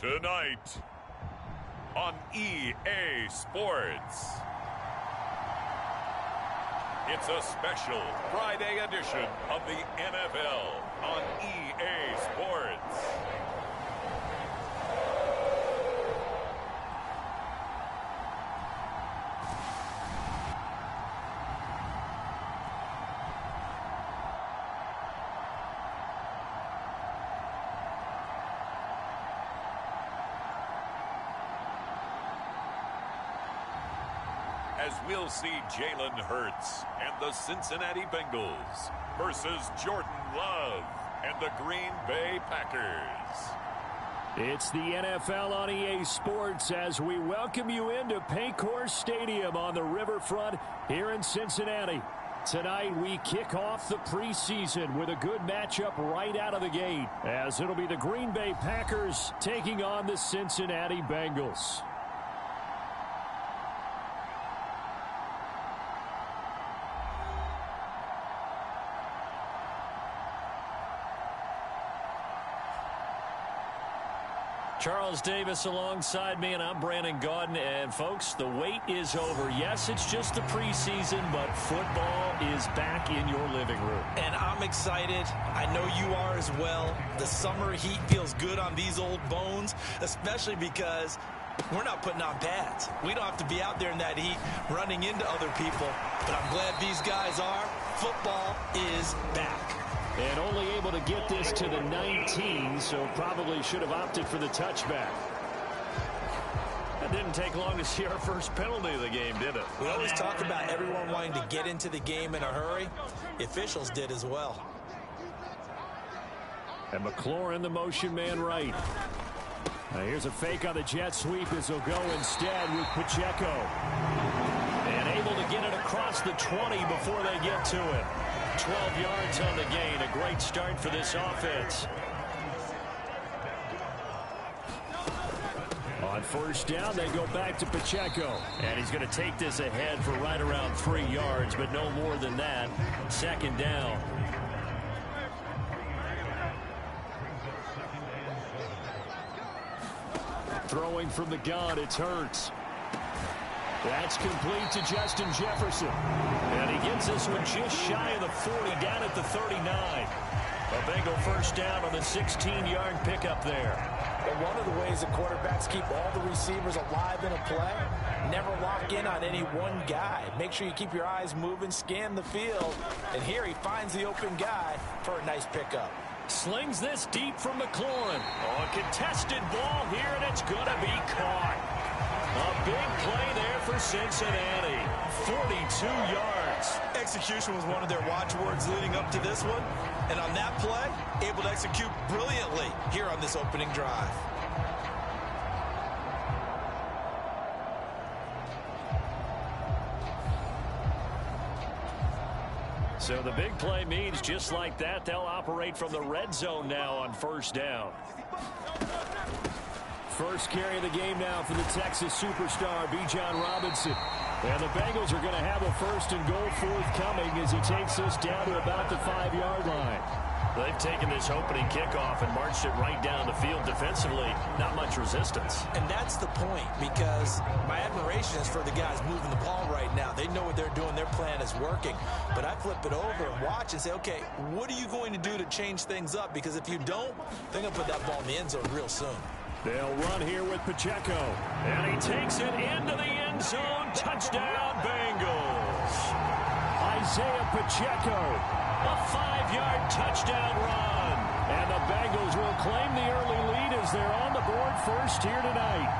Tonight on EA Sports, it's a special Friday edition of the NFL on EA Sports. As we'll see Jalen Hurts and the Cincinnati Bengals versus Jordan Love and the Green Bay Packers. It's the NFL on EA Sports as we welcome you into Paycor Stadium on the riverfront here in Cincinnati. Tonight we kick off the preseason with a good matchup right out of the gate, as it'll be the Green Bay Packers taking on the Cincinnati Bengals. Charles Davis alongside me, and I'm Brandon Gaudin. And, folks, the wait is over. Yes, it's just the preseason, but football is back in your living room. And I'm excited. I know you are as well. The summer heat feels good on these old bones, especially because we're not putting on pads. We don't have to be out there in that heat running into other people. But I'm glad these guys are. Football is back. And only able to get this to the 19, so probably should have opted for the touchback. It didn't take long to see our first penalty of the game, did it? We always talk about everyone wanting to get into the game in a hurry. The officials did as well. And McLaurin, the motion man right. Now here's a fake on the jet sweep as he'll go instead with Pacheco. And able to get it across the 20 before they get to it. 12 yards on the gain. A great start for this offense. On first down, they go back to Pacheco. And he's going to take this ahead for right around 3 yards, but no more than that. Second down. Throwing from the gun, it's Hurts. That's complete to Justin Jefferson. And he gets this one just shy of the 40, down at the 39. A Bengal first down on the 16-yard pickup there. And one of the ways the quarterbacks keep all the receivers alive in a play, never lock in on any one guy. Make sure you keep your eyes moving, scan the field. And here he finds the open guy for a nice pickup. Slings this deep from McLaurin. Oh, a contested ball here, and it's going to be caught. A big play there for Cincinnati. 42 yards. Execution was one of their watchwords leading up to this one. And on that play, able to execute brilliantly here on this opening drive. So the big play means just like that, they'll operate from the red zone now on first down. First carry of the game now for the Texas superstar, Bijan Robinson. And the Bengals are going to have a first and goal forthcoming as he takes this down to about the 5-yard line. They've taken this opening kickoff and marched it right down the field defensively. Not much resistance. And that's the point, because my admiration is for the guys moving the ball right now. They know what they're doing. Their plan is working. But I flip it over and watch and say, okay, what are you going to do to change things up? Because if you don't, they're going to put that ball in the end zone real soon. They'll run here with Pacheco. And he takes it into the end zone. Touchdown, Bengals. Isaiah Pacheco. A 5-yard touchdown run. And the Bengals will claim the early lead as they're on the board first here tonight.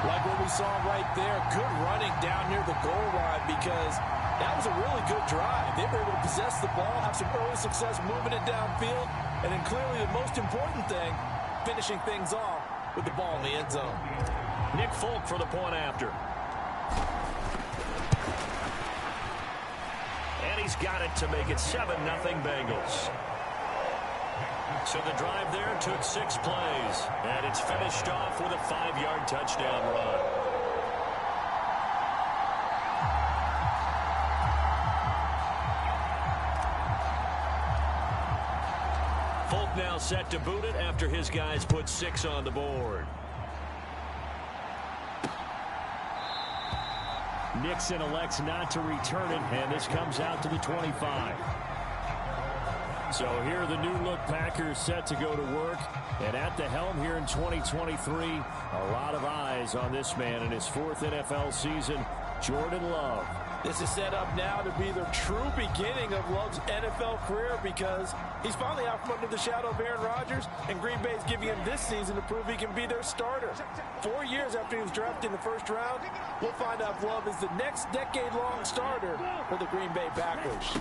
Like what we saw right there, good running down near the goal line, because that was a really good drive. They were able to possess the ball, have some early success moving it downfield, and then clearly the most important thing, finishing things off with the ball in the end zone. Nick Folk for the point after. And he's got it to make it 7-0 Bengals. So the drive there took 6 plays, and it's finished off with a 5-yard touchdown run. Folk now set to boot it after his guys put 6 on the board. Nixon elects not to return it, and this comes out to the 25. So here the new-look Packers set to go to work. And at the helm here in 2023, a lot of eyes on this man in his 4th NFL season, Jordan Love. This is set up now to be the true beginning of Love's NFL career because he's finally out from under the shadow of Aaron Rodgers, and Green Bay's giving him this season to prove he can be their starter. 4 years after he was drafted in the first round, we'll find out if Love is the next decade-long starter for the Green Bay Packers.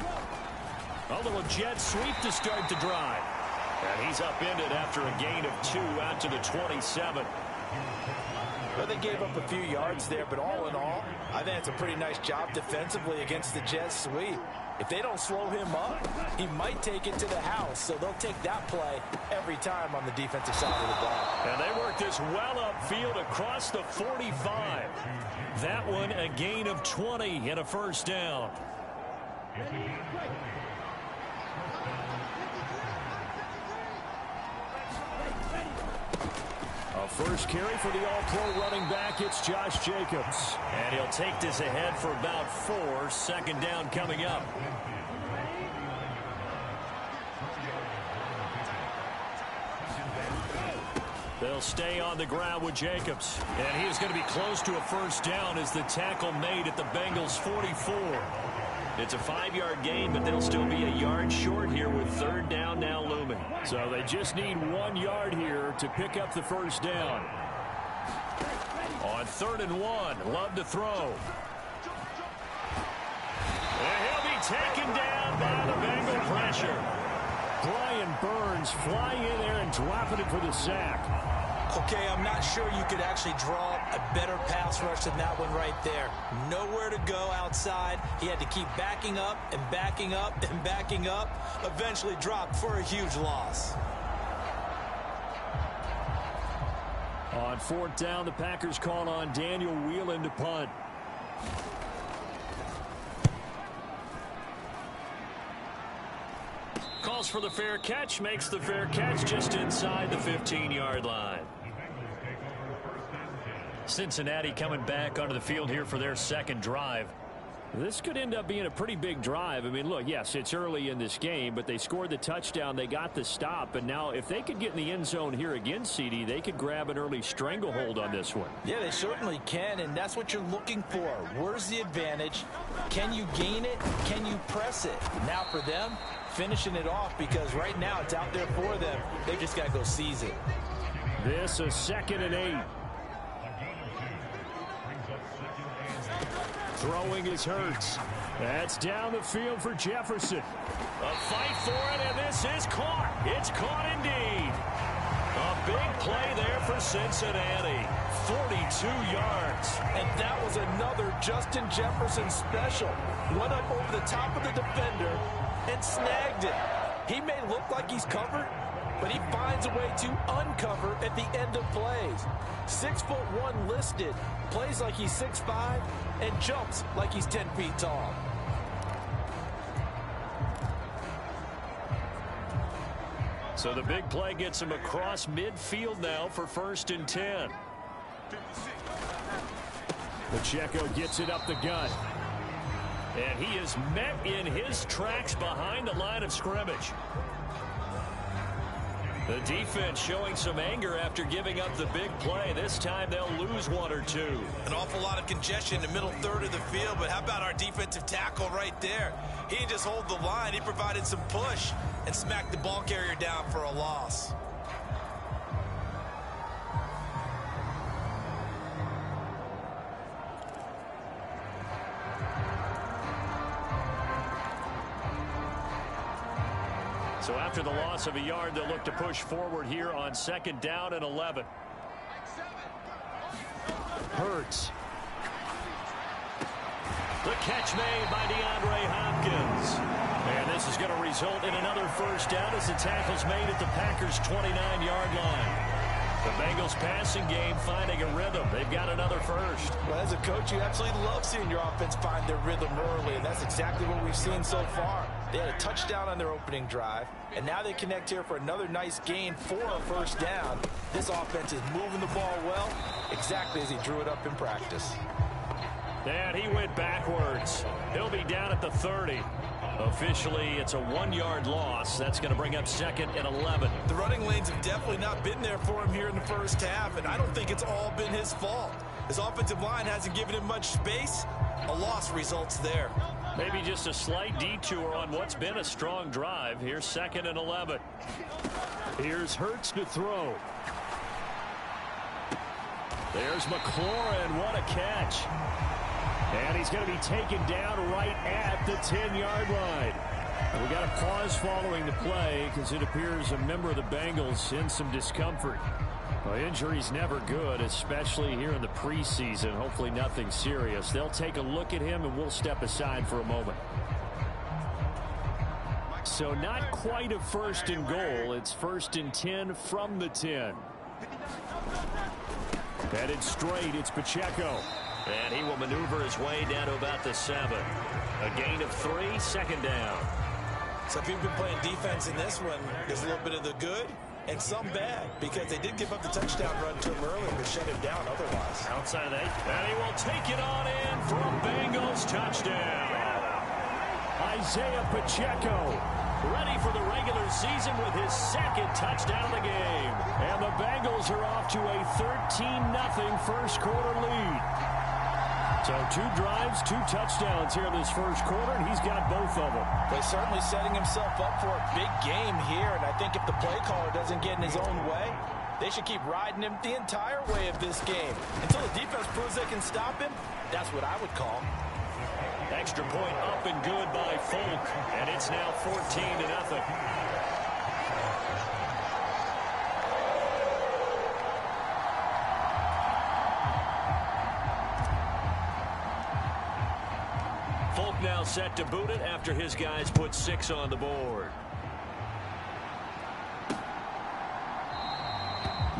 A little jet sweep to start the drive. And he's upended after a gain of 2 out to the 27. Well, they gave up a few yards there, but all in all, I think it's a pretty nice job defensively against the jet sweep. If they don't slow him up, he might take it to the house, so they'll take that play every time on the defensive side of the ball. And they work this well upfield across the 45. That one a gain of 20 and a first down. A first carry for the all-pro running back, it's Josh Jacobs. And he'll take this ahead for about 4. Second down coming up. They'll stay on the ground with Jacobs. And he is going to be close to a first down as the tackle made at the Bengals' 44. It's a 5-yard gain, but they'll still be a yard short here with third down now looming. So they just need 1 yard here to pick up the first down. On 3rd and 1, Love to throw. And he'll be taken down by the Bengal pressure. Brian Burns flying in there and dropping it for the sack. Okay, I'm not sure you could actually draw a better pass rush than that one right there. Nowhere to go outside. He had to keep backing up and backing up and backing up. Eventually dropped for a huge loss. On 4th down, the Packers call on Daniel Whelan to punt. Calls for the fair catch, makes the fair catch just inside the 15-yard line. Cincinnati coming back onto the field here for their second drive. This could end up being a pretty big drive. I mean, look, yes, it's early in this game, but they scored the touchdown. They got the stop. And now if they could get in the end zone here again, CD, they could grab an early stranglehold on this one. Yeah, they certainly can, and that's what you're looking for. Where's the advantage? Can you gain it? Can you press it? Now for them, finishing it off because right now it's out there for them. They've just got to go seize it. This a 2nd and 8. Throwing is Hurts. That's down the field for Jefferson. A fight for it, and this is caught. It's caught indeed. A big play there for Cincinnati. 42 yards. And that was another Justin Jefferson special. Went up over the top of the defender and snagged it. He may look like he's covered, but he finds a way to uncover at the end of plays. 6'1" listed, plays like he's 6'5", and jumps like he's 10 feet tall. So the big play gets him across midfield now for 1st and 10. Pacheco gets it up the gut. And he is met in his tracks behind the line of scrimmage. The defense showing some anger after giving up the big play. This time they'll lose 1 or 2. An awful lot of congestion in the middle third of the field, but how about our defensive tackle right there? He didn't just hold the line. He provided some push and smacked the ball carrier down for a loss. So after the loss of a yard, they'll look to push forward here on 2nd down and 11. Hurts. The catch made by DeAndre Hopkins. And this is going to result in another first down as the tackle's made at the Packers' 29-yard line. The Bengals passing game finding a rhythm. They've got another first. Well, as a coach, you absolutely love seeing your offense find their rhythm early, and that's exactly what we've seen so far. They had a touchdown on their opening drive, and now they connect here for another nice gain for a first down. This offense is moving the ball well, exactly as he drew it up in practice. And he went backwards. He'll be down at the 30. Officially, it's a 1-yard loss. That's going to bring up 2nd and 11. The running lanes have definitely not been there for him here in the first half, and I don't think it's all been his fault. His offensive line hasn't given him much space. A loss results there. Maybe just a slight detour on what's been a strong drive. Here's 2nd and 11. Here's Hurts to throw. There's McLaurin. What a catch. And he's going to be taken down right at the 10-yard line. And we got a pause following the play because it appears a member of the Bengals in some discomfort. Well, injury's never good, especially here in the preseason. Hopefully nothing serious. They'll take a look at him, and we'll step aside for a moment. So not quite a 1st and goal. It's 1st and 10 from the 10. Headed straight, it's Pacheco. And he will maneuver his way down to about the 7. A gain of 3, 2nd down. So if you've been playing defense in this one, there's a little bit of the good and some bad, because they did give up the touchdown run to him earlier, but shut him down otherwise. Outside of that, and he will take it on in for a Bengals touchdown. Isaiah Pacheco, ready for the regular season with his 2nd touchdown of the game. And the Bengals are off to a 13-0 first quarter lead. So 2 drives, 2 touchdowns here in this first quarter, and he's got both of them. But he's certainly setting himself up for a big game here, and I think if the play caller doesn't get in his own way, they should keep riding him the entire way of this game. Until the defense proves they can stop him, that's what I would call. Extra point up and good by Folk, and it's now 14-0. Folk now set to boot it after his guys put 6 on the board.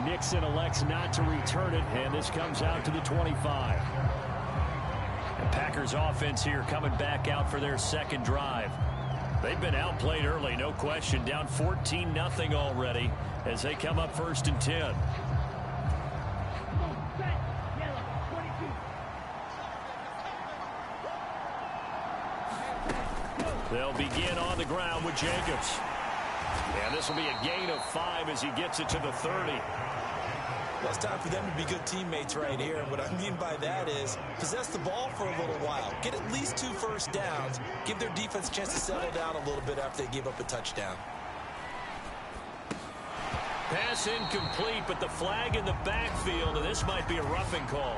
Nixon elects not to return it, and this comes out to the 25. The Packers offense here coming back out for their 2nd drive. They've been outplayed early, no question. Down 14-0 already as they come up 1st and 10. They'll begin on the ground with Jacobs. And this will be a gain of 5 as he gets it to the 30. Well, it's time for them to be good teammates right here. And what I mean by that is possess the ball for a little while. Get at least 2 first downs. Give their defense a chance to settle down a little bit after they give up a touchdown. Pass incomplete, but the flag in the backfield, and this might be a roughing call.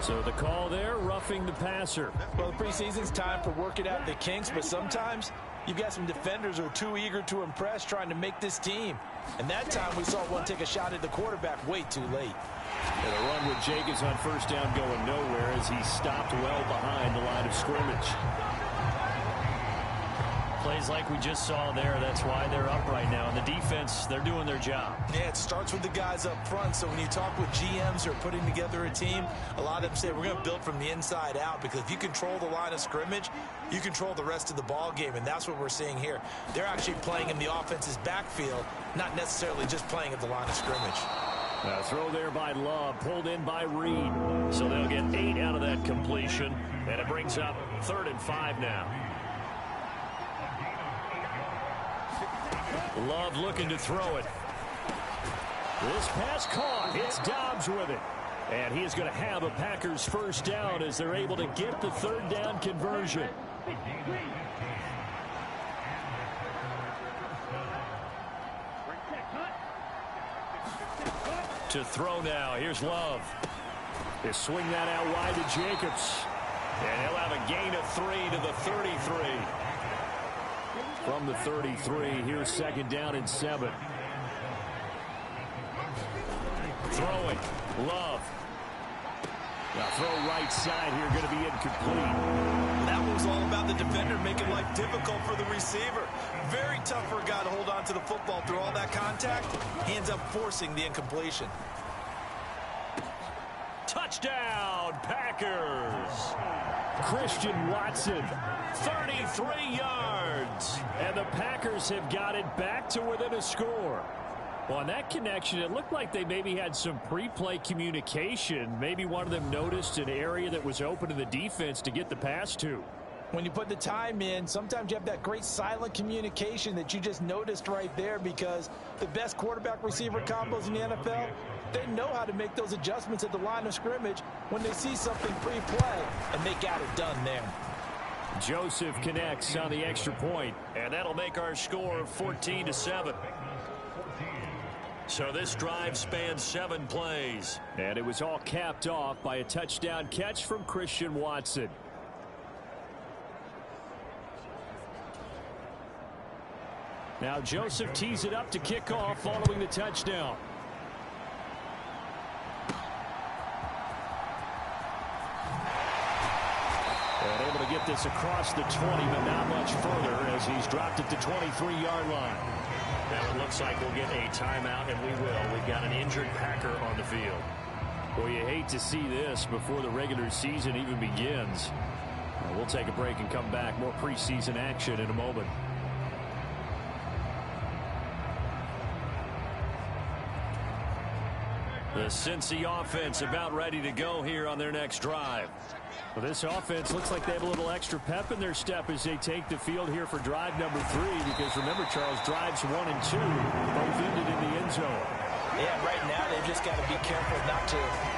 So the call there, roughing the passer. Well, the preseason's time for working out the kinks, but sometimes you've got some defenders who are too eager to impress trying to make this team. And that time we saw one take a shot at the quarterback way too late. And a run with Jacobs on 1st down going nowhere as he stopped well behind the line of scrimmage. Plays like we just saw there, that's why they're up right now. And the defense, they're doing their job. Yeah, it starts with the guys up front. So when you talk with GMs who are putting together a team, a lot of them say we're going to build from the inside out, because if you control the line of scrimmage, you control the rest of the ball game, and that's what we're seeing here. They're actually playing in the offense's backfield, not necessarily just playing at the line of scrimmage. A throw there by Love, pulled in by Reed. So they'll get 8 out of that completion, and it brings up 3rd and 5 now. Love looking to throw it. This pass caught. It's Dobbs with it. And he is going to have a Packers 1st down as they're able to get the 3rd down conversion. To throw now. Here's Love. They swing that out wide to Jacobs. And he'll have a gain of 3 to the 33. From the 33, here's 2nd down and 7. Throwing. Love. Now throw right side here, going to be incomplete. That was all about the defender making life difficult for the receiver. Very tough for a guy to hold on to the football through all that contact. He ends up forcing the incompletion. Touchdown. Touchdown, Packers. Christian Watson, 33 yards. And the Packers have got it back to within a score. Well, on that connection, it looked like they maybe had some pre-play communication. Maybe one of them noticed an area that was open to the defense to get the pass to. When you put the time in, sometimes you have that great silent communication that you just noticed right there, because the best quarterback-receiver combos in the NFL, they know how to make those adjustments at the line of scrimmage when they see something pre-play, and they got it done there. Joseph connects on the extra point, and that'll make our score 14-7. So this drive spans 7 plays. And it was all capped off by a touchdown catch from Christian Watson. Now Joseph tees it up to kick off following the touchdown. And able to get this across the 20, but not much further as he's dropped it to 23-yard line. Now it looks like we'll get a timeout, and we will. We've got an injured Packer on the field. Well, you hate to see this before the regular season even begins. We'll take a break and come back. More preseason action in a moment. The Cincy offense about ready to go here on their next drive. Well, this offense looks like they have a little extra pep in their step as they take the field here for drive number 3, because remember, Charles, drives 1 and 2 both ended in the end zone. Yeah, right now they've just got to be careful not to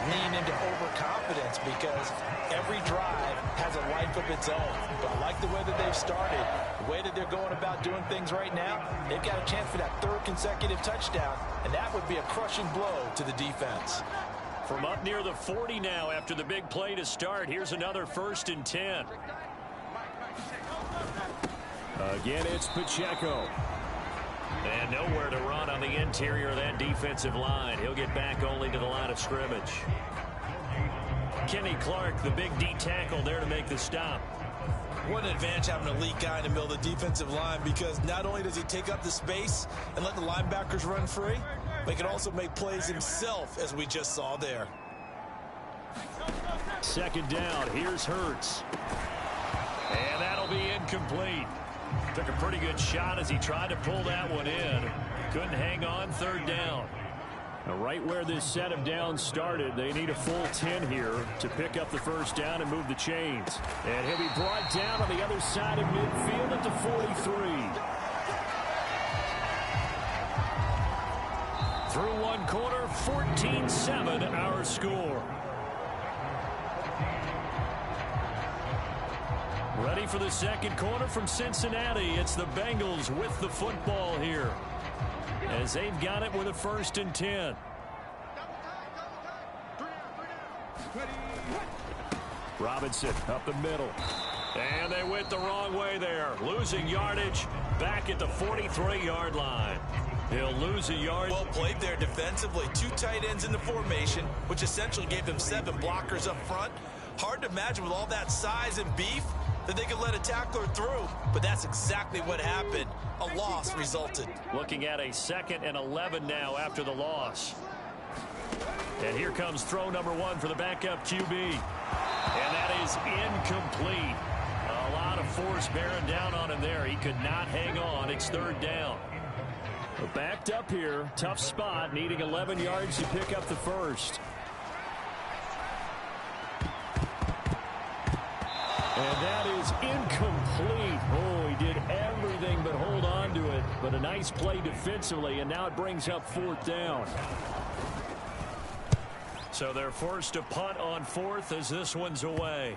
lean into overconfidence, because every drive has a life of its own. But I like the way that they've started, the way that they're going about doing things right now. They've got a chance for that 3rd consecutive touchdown, and that would be a crushing blow to the defense. From up near the 40 now after the big play to start, here's another 1st and 10. Again, it's Pacheco. And nowhere to run on the interior of that defensive line. He'll get back only to the line of scrimmage. Kenny Clark, the big D tackle, there to make the stop. What an advantage having an elite guy in the middle of the defensive line, because not only does he take up the space and let the linebackers run free, but he can also make plays himself, as we just saw there. 2nd down. Here's Hurts. And that'll be incomplete. Took a pretty good shot as he tried to pull that one in. Couldn't hang on. 3rd down. Now, right where this set of downs started, they need a full 10 here to pick up the 1st down and move the chains. And he'll be brought down on the other side of midfield at the 43. Through 1 quarter, 14-7 our score. Ready for the 2nd quarter from Cincinnati. It's the Bengals with the football here, as they've got it with a 1st and 10. Robinson up the middle. And they went the wrong way there. Losing yardage back at the 43-yard line. He'll lose a yard. Well played there defensively. 2 tight ends in the formation, which essentially gave them 7 blockers up front. Hard to imagine with all that size and beef that they could let a tackler through, but that's exactly what happened. A loss resulted. Looking at a 2nd and 11 now after the loss. And here comes throw number 1 for the backup QB. And that is incomplete. A lot of force bearing down on him there. He could not hang on. It's 3rd down. Backed up here. Tough spot. Needing 11 yards to pick up the 1st. And that is incomplete. Oh, he did everything but hold on to it. But a nice play defensively, and now it brings up 4th down. So they're forced to punt on 4th as this one's away.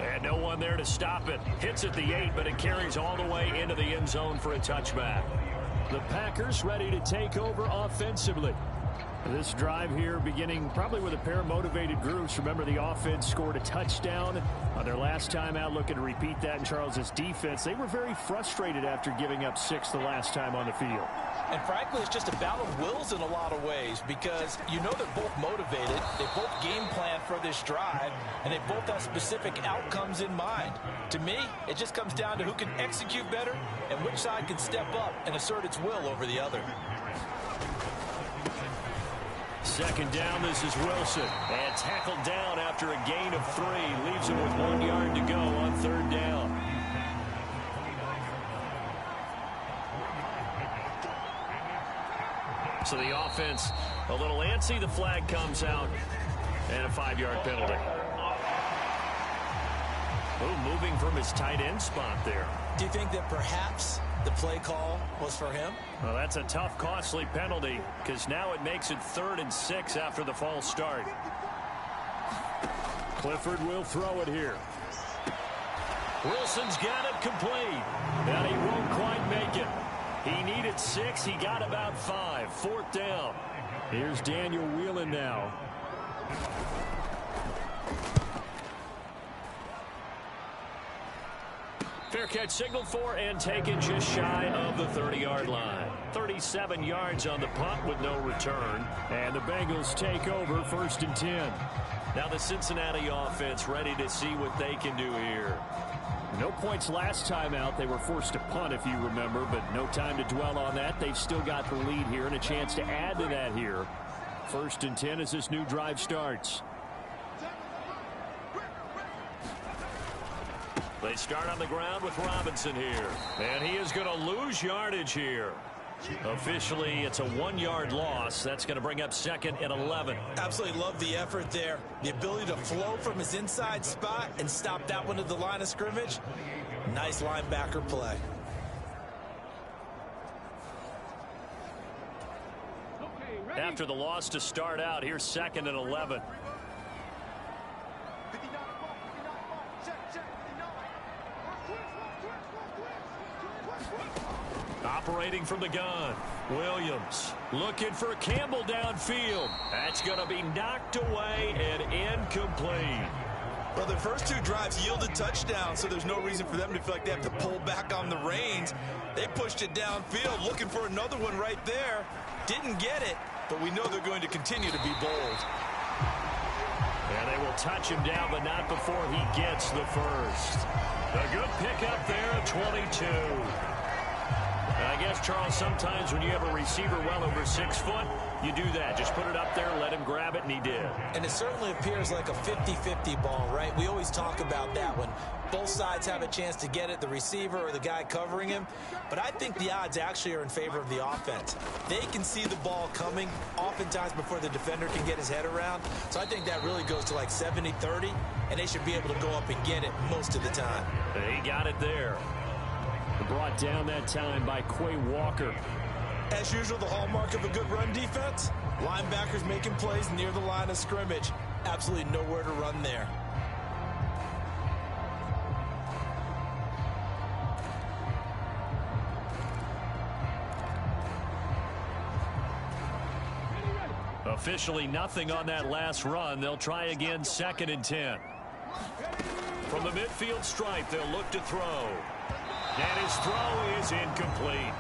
And no one there to stop it. Hits at the 8, but it carries all the way into the end zone for a touchback. The Packers ready to take over offensively. This drive here beginning probably with a pair of motivated groups. Remember, the offense scored a touchdown on their last time out. Looking to repeat that in Charles's defense. They were very frustrated after giving up 6 the last time on the field. And frankly, it's just a battle of wills in a lot of ways, because you know they're both motivated. They both game plan for this drive, and they both have specific outcomes in mind. To me, it just comes down to who can execute better and which side can step up and assert its will over the other. Second down, this is Wilson. And tackled down after a gain of 3. Leaves him with 1 yard to go on third down. So the offense a little antsy. The flag comes out. And a 5-yard penalty. Oh, moving from his tight end spot there. Do you think that perhaps the play call was for him? Well, that's a tough, costly penalty because now it makes it 3rd and 6 after the false start. Clifford will throw it here. Wilson's got it complete. And he won't quite make it. He needed 6. He got about 5. 4th down. Here's Daniel Whelan now. Fair catch signaled for and taken just shy of the 30-yard line. 37 yards on the punt with no return. And the Bengals take over 1st and 10. Now the Cincinnati offense ready to see what they can do here. No points last time out. They were forced to punt, if you remember, but no time to dwell on that. They've still got the lead here and a chance to add to that here. 1st and 10 as this new drive starts. They start on the ground with Robinson here. And he is going to lose yardage here. Officially, it's a 1-yard loss. That's going to bring up 2nd and 11. Absolutely love the effort there. The ability to flow from his inside spot and stop that one at the line of scrimmage. Nice linebacker play. After the loss to start out, here's 2nd and 11. Operating from the gun, Williams looking for Campbell downfield. That's going to be knocked away and incomplete. Well, their first 2 drives yielded touchdowns, so there's no reason for them to feel like they have to pull back on the reins. They pushed it downfield, looking for another one right there. Didn't get it, but we know they're going to continue to be bold. And they will touch him down, but not before he gets the first. A good pickup there at 22. And I guess, Charles, sometimes when you have a receiver well over 6 foot, you do that. Just put it up there, let him grab it, and he did. And it certainly appears like a 50-50 ball, right? We always talk about that when both sides have a chance to get it, the receiver or the guy covering him. But I think the odds actually are in favor of the offense. They can see the ball coming oftentimes before the defender can get his head around. So I think that really goes to like 70-30, and they should be able to go up and get it most of the time. He got it there. Brought down that time by Quay Walker. As usual, the hallmark of a good run defense, linebackers making plays near the line of scrimmage. Absolutely nowhere to run there. Officially nothing on that last run. They'll try again 2nd and 10. From the midfield stripe, they'll look to throw. And his throw is incomplete.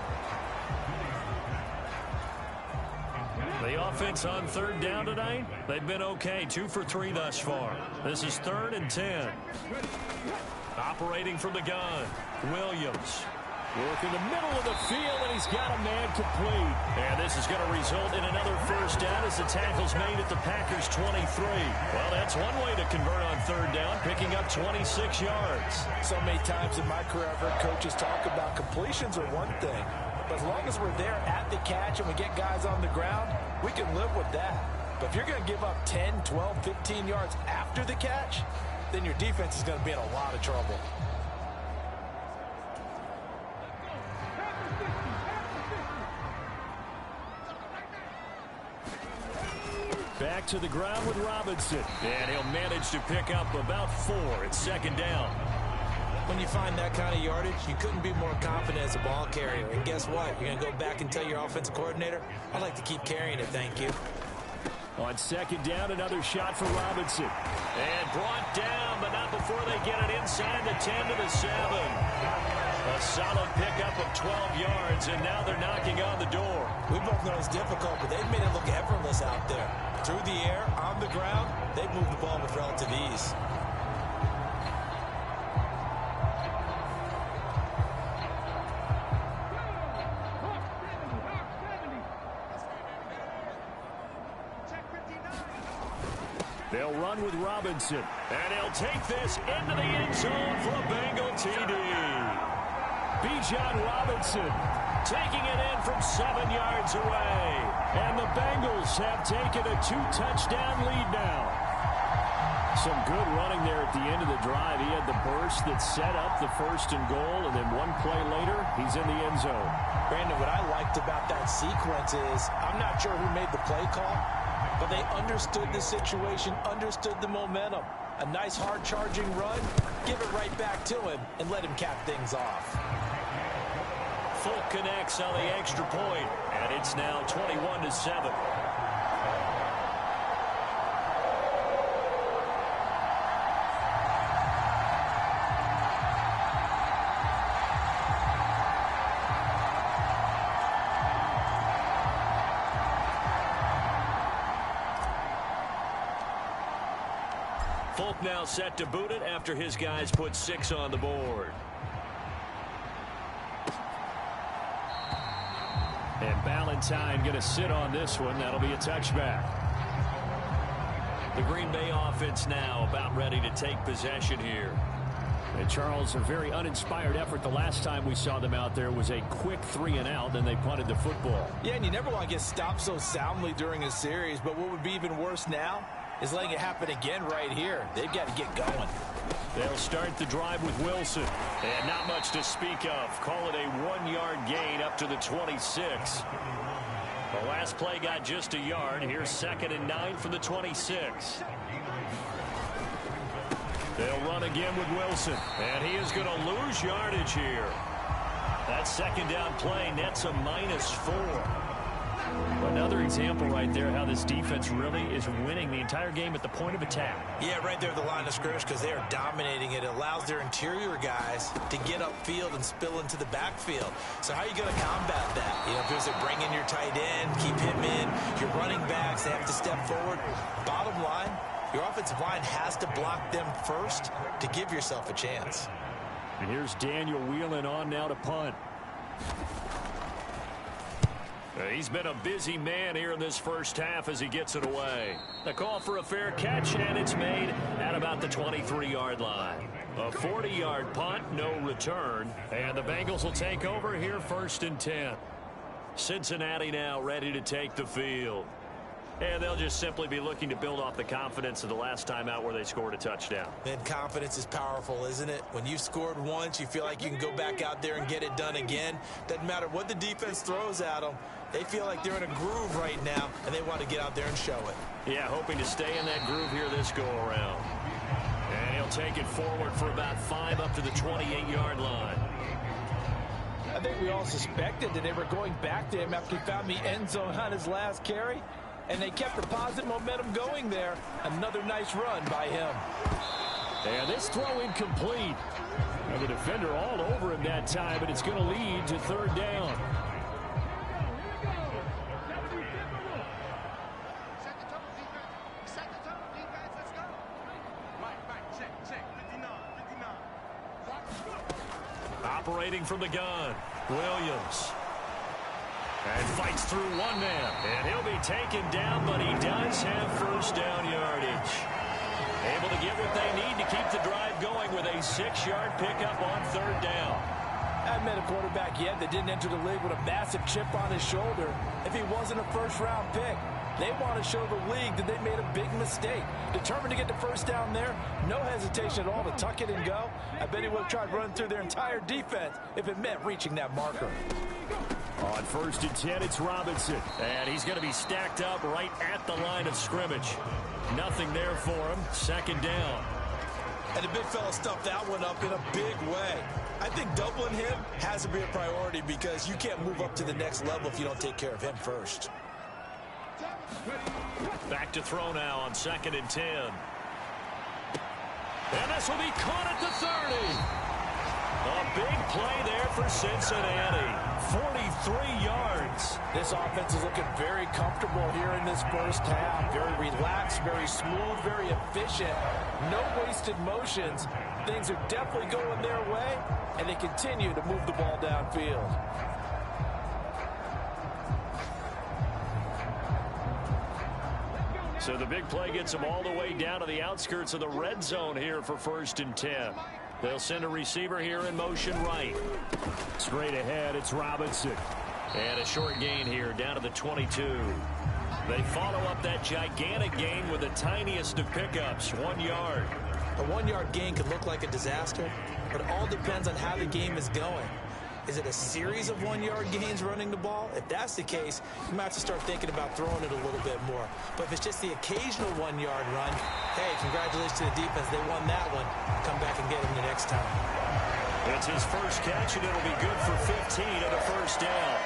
The offense on 3rd down tonight, they've been okay. 2 for 3 thus far. This is 3rd and 10. Operating from the gun, Williams. Work in the middle of the field, and he's got a man complete. And this is going to result in another first down as the tackle's made at the Packers' 23. Well, that's one way to convert on 3rd down, picking up 26 yards. So many times in my career, I've heard coaches talk about completions are one thing. But as long as we're there at the catch and we get guys on the ground, we can live with that. But if you're going to give up 10, 12, 15 yards after the catch, then your defense is going to be in a lot of trouble. Back to the ground with Robinson. And he'll manage to pick up about 4 at 2nd down. When you find that kind of yardage, you couldn't be more confident as a ball carrier. And guess what? You're going to go back and tell your offensive coordinator, I'd like to keep carrying it, thank you. On 2nd down, another shot for Robinson. And brought down, but not before they get it inside the 10 to the 7. A solid pickup of 12 yards, and now they're knocking on the door. We both know it's difficult, but they've made it look effortless out there. Through the air, on the ground, they've moved the ball with relative ease. Robinson. And he'll take this into the end zone for a Bengal TD. Bijan Robinson taking it in from 7 yards away. And the Bengals have taken a 2-touchdown lead now. Some good running there at the end of the drive. He had the burst that set up the 1st and goal, and then one play later, he's in the end zone. Brandon, what I liked about that sequence is I'm not sure who made the play call, but they understood the situation, understood the momentum. A nice hard-charging run, give it right back to him, and let him cap things off. Folk connects on the extra point, and it's now 21-7. Folk now set to boot it after his guys put 6 on the board. And Ballantyne going to sit on this one. That'll be a touchback. The Green Bay offense now about ready to take possession here. And Charles, a very uninspired effort. The last time we saw them out there was a quick 3-and-out, then they punted the football. Yeah, and you never want to get stopped so soundly during a series, but what would be even worse now is letting it happen again right here. They've got to get going. They'll start the drive with Wilson. And not much to speak of. Call it a 1-yard gain up to the 26. The last play got just a yard. Here's 2nd and 9 from the 26. They'll run again with Wilson. And he is going to lose yardage here. That 2nd down play nets a -4. Another example right there how this defense really is winning the entire game at the point of attack. Yeah, right there at the line of scrimmage because they are dominating it. It allows their interior guys to get upfield and spill into the backfield. So how are you going to combat that? You know, if there's a bring in your tight end, keep him in, your running backs, they have to step forward. Bottom line, your offensive line has to block them first to give yourself a chance. And here's Daniel Whelan on now to punt. He's been a busy man here in this first half as he gets it away. The call for a fair catch, and it's made at about the 23-yard line. A 40-yard punt, no return, and the Bengals will take over here 1st and 10. Cincinnati now ready to take the field. And they'll just simply be looking to build off the confidence of the last time out where they scored a touchdown. And confidence is powerful, isn't it? When you've scored once, you feel like you can go back out there and get it done again. Doesn't matter what the defense throws at them. They feel like they're in a groove right now, and they want to get out there and show it. Yeah, hoping to stay in that groove here this go-around. And he'll take it forward for about 5 up to the 28-yard line. I think we all suspected that they were going back to him after he found the end zone on his last carry. And they kept the positive momentum going there. Another nice run by him. And this throw incomplete. And the defender all over him that time, but it's going to lead to 3rd down. Operating from the gun, Williams. And fights through one man. And he'll be taken down, but he does have 1st down yardage. Able to get what they need to keep the drive going with a 6-yard pickup on 3rd down. I haven't met a quarterback yet that didn't enter the league with a massive chip on his shoulder if he wasn't a 1st-round pick. They want to show the league that they made a big mistake. Determined to get the 1st down there, no hesitation at all to tuck it and go. I bet he would have tried running through their entire defense if it meant reaching that marker. On 1st and 10, it's Robinson. And he's going to be stacked up right at the line of scrimmage. Nothing there for him. 2nd down. And the big fella stuffed that one up in a big way. I think doubling him has to be a priority because you can't move up to the next level if you don't take care of him first. Back to throw now on 2nd and 10. And this will be caught at the 30. A big play there for Cincinnati. 43 yards. This offense is looking very comfortable here in this first half. Very relaxed, very smooth, very efficient. No wasted motions. Things are definitely going their way, and they continue to move the ball downfield. So the big play gets them all the way down to the outskirts of the red zone here for 1st and 10. They'll send a receiver here in motion right. Straight ahead, it's Robinson. And a short gain here down to the 22. They follow up that gigantic gain with the tiniest of pickups, 1 yard. A 1-yard gain could look like a disaster, but it all depends on how the game is going. Is it a series of 1-yard gains running the ball? If that's the case, you might have to start thinking about throwing it a little bit more. But if it's just the occasional 1-yard run, hey, congratulations to the defense. They won that one. Come back and get him the next time. It's his first catch, and it'll be good for 15 and a first down.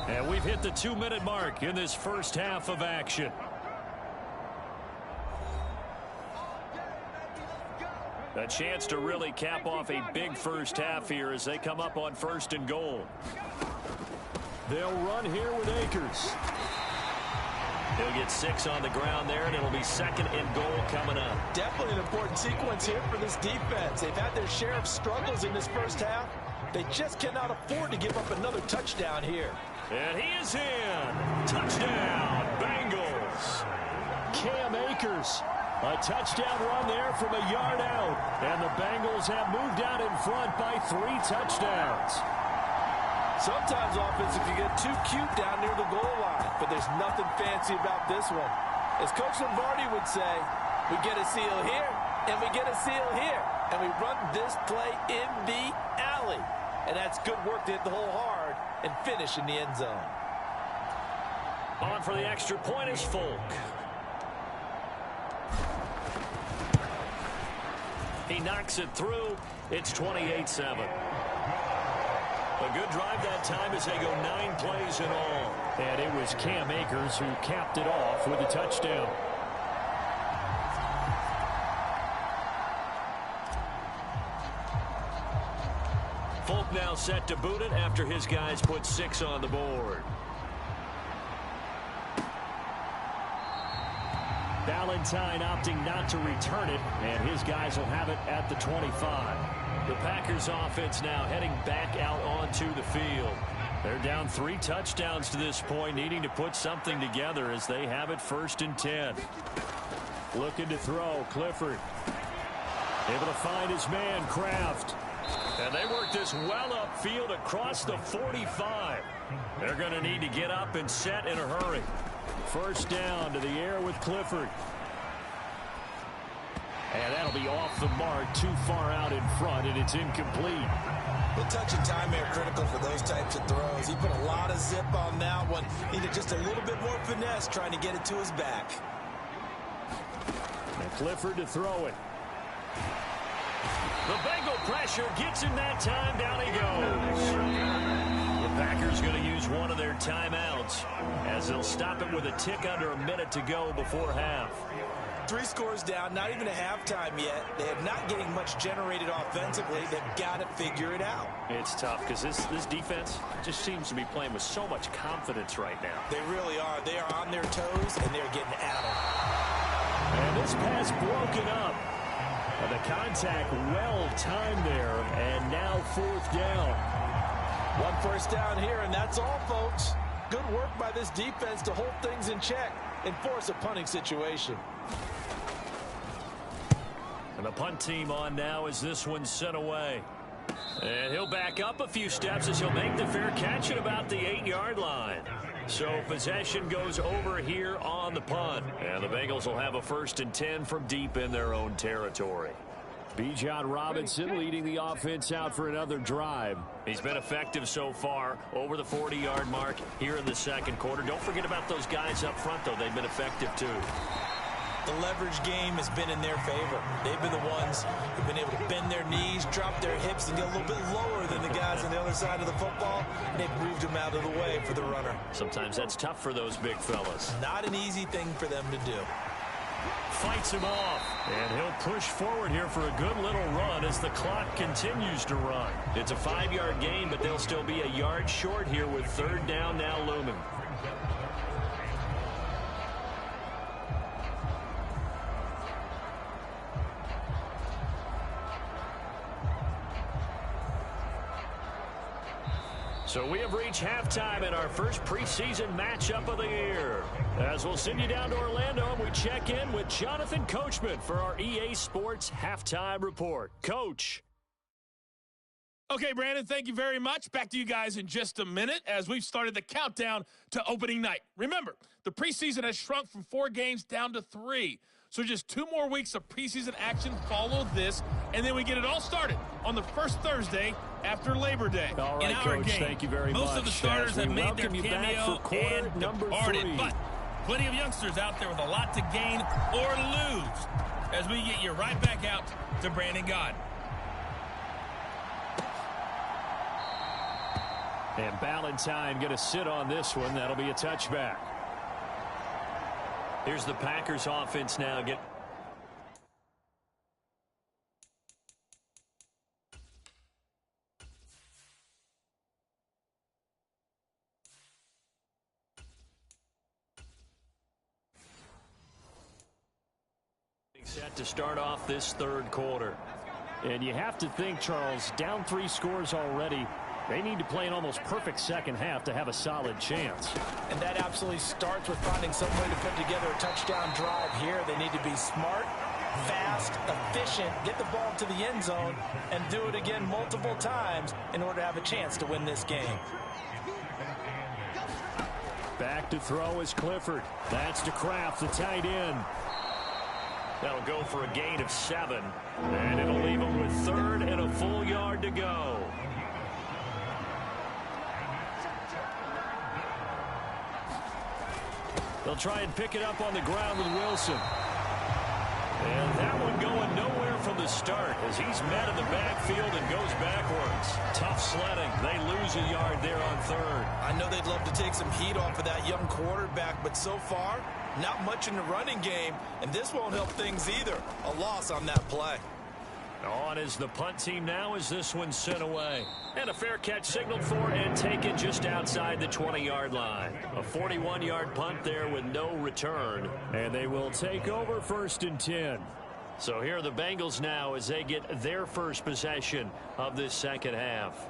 And we've hit the 2-minute mark in this first half of action. A chance to really cap off a big first half here as they come up on 1st and goal. They'll run here with Akers. He'll get 6 on the ground there, and it'll be 2nd and goal coming up. Definitely an important sequence here for this defense. They've had their share of struggles in this first half. They just cannot afford to give up another touchdown here. And he is in. Touchdown, Bengals. Cam Akers. A touchdown run there from a yard out. And the Bengals have moved out in front by 3 touchdowns. Sometimes offense can get too cute down near the goal line, but there's nothing fancy about this one. As Coach Lombardi would say, we get a seal here, and we get a seal here, and we run this play in the alley. And that's good work to hit the hole hard and finish in the end zone. On for the extra point is Folk. He knocks it through. It's 28-7. A good drive that time as they go 9 plays in all. And it was Cam Akers who capped it off with a touchdown. Folk now set to boot it after his guys put 6 on the board. Valentine opting not to return it, and his guys will have it at the 25. The Packers offense now heading back out onto the field. They're down 3 touchdowns to this point, needing to put something together as they have it 1st and 10. Looking to throw, Clifford. Able to find his man, Kraft. And they work this well upfield across the 45. They're going to need to get up and set in a hurry. First down to the air with Clifford. And that'll be off the mark, too far out in front, and it's incomplete. The touch and time are critical for those types of throws. He put a lot of zip on that one. Needed just a little bit more finesse trying to get it to his back. And Clifford to throw it. The Bengal pressure gets him that time. Down he goes. The Packers going to use one of their timeouts as they'll stop it with a tick under a minute to go before half. 3 scores down, not even a halftime yet. They are not getting much generated offensively. They've got to figure it out. It's tough because this defense just seems to be playing with so much confidence right now. They really are. They are on their toes, and they're getting at them. And this pass broken up. And the contact well timed there, and now 4th down. 1 first down here, and that's all, folks. Good work by this defense to hold things in check and force a punting situation. And the punt team on now as this one's sent away. And he'll back up a few steps as he'll make the fair catch at about the 8-yard line. So possession goes over here on the punt. And the Bengals will have a 1st and 10 from deep in their own territory. Bijan Robinson leading the offense out for another drive. He's been effective so far over the 40-yard mark here in the 2nd quarter. Don't forget about those guys up front, though. They've been effective, too. The leverage game has been in their favor. They've been the ones who've been able to bend their knees, drop their hips, and get a little bit lower than the guys on the other side of the football. And they've moved them out of the way for the runner. Sometimes that's tough for those big fellas. Not an easy thing for them to do. Fights him off, and he'll push forward here for a good little run as the clock continues to run. It's a 5-yard gain, but they'll still be a yard short here with 3rd down now looming. So we have reached halftime in our first preseason matchup of the year. As we'll send you down to Orlando, and we check in with Jonathan Coachman for our EA Sports Halftime Report. Coach. Okay, Brandon, thank you very much. Back to you guys in just a minute as we've started the countdown to opening night. Remember, the preseason has shrunk from 4 games down to 3. So just 2 more weeks of preseason action follow this, and then we get it all started on the first Thursday after Labor Day. All right, in our Coach, game, thank you very much. Most of the starters have made their cameo and number departed, 3. but plenty of youngsters out there with a lot to gain or lose as we get you right back out to Brandon God. And Ballantyne going to sit on this one. That'll be a touchback. Here's the Packers offense now. Set to start off this third quarter. And you have to think, Charles, down 3 scores already. They need to play an almost perfect second half to have a solid chance. And that absolutely starts with finding some way to put together a touchdown drive here. They need to be smart, fast, efficient, get the ball to the end zone, and do it again multiple times in order to have a chance to win this game. Back to throw is Clifford. That's to Kraft, the tight end. That'll go for a gain of 7. And it'll leave him with 3rd and a full yard to go. They'll try and pick it up on the ground with Wilson. And that one going nowhere from the start as he's met in the backfield and goes backwards. Tough sledding. They lose a yard there on 3rd. I know they'd love to take some heat off of that young quarterback, but so far, not much in the running game, and this won't help things either. A loss on that play. On is the punt team now as this one's sent away. And a fair catch signaled for and taken just outside the 20-yard line. A 41-yard punt there with no return. And they will take over 1st and 10. So here are the Bengals now as they get their first possession of this second half.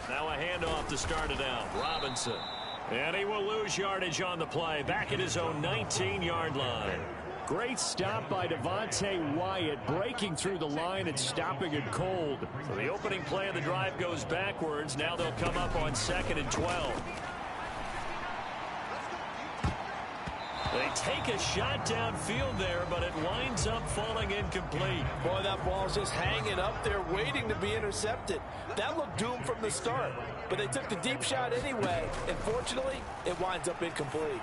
Now a handoff to start it out. Robinson. And he will lose yardage on the play. Back at his own 19-yard line. Great stop by Devontae Wyatt, breaking through the line and stopping it cold. So the opening play of the drive goes backwards. Now they'll come up on 2nd and 12. They take a shot downfield there, but it winds up falling incomplete. Boy, that ball's just hanging up there waiting to be intercepted. That looked doomed from the start, but they took the deep shot anyway, and fortunately, it winds up incomplete.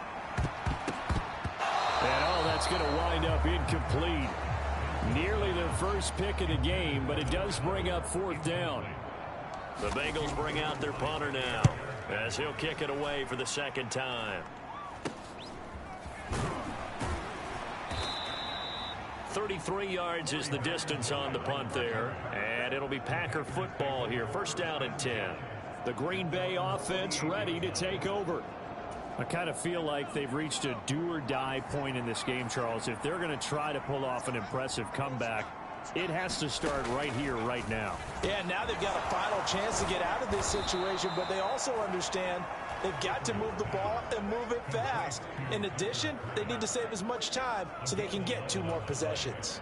And that's going to wind up incomplete. Nearly their first pick of the game, but it does bring up 4th down. The Bengals bring out their punter now as he'll kick it away for the 2nd time. 33 yards is the distance on the punt there, and it'll be Packer football here. 1st down and 10. The Green Bay offense ready to take over. I kind of feel like they've reached a do-or-die point in this game, Charles. If they're going to try to pull off an impressive comeback, it has to start right here, right now. Yeah, now they've got a final chance to get out of this situation, but they also understand they've got to move the ball and move it fast. In addition, they need to save as much time so they can get 2 more possessions.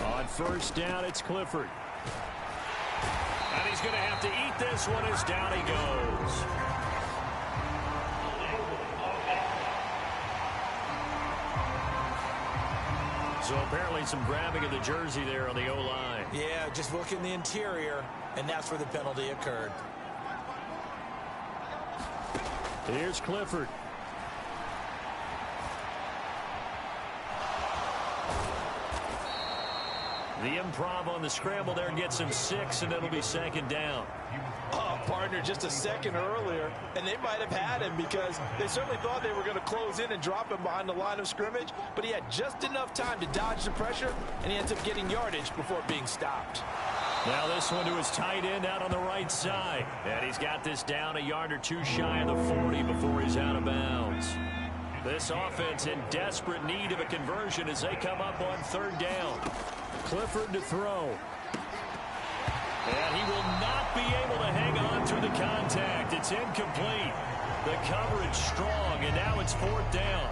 On 1st down, it's Clifford. And he's going to have to eat this one as down he goes. So apparently some grabbing of the jersey there on the O-line. Yeah, just look in the interior, and that's where the penalty occurred. Here's Clifford. The improv on the scramble there gets him 6, and it'll be 2nd down. partner just a second earlier, and they might have had him because they certainly thought they were going to close in and drop him behind the line of scrimmage, but he had just enough time to dodge the pressure, and he ends up getting yardage before being stopped. Now this one to his tight end out on the right side. And he's got this down a yard or two shy of the 40 before he's out of bounds. This offense in desperate need of a conversion as they come up on third down. Clifford to throw. And he will not be able to hang on through the contact. It's incomplete. The coverage strong, and now it's fourth down.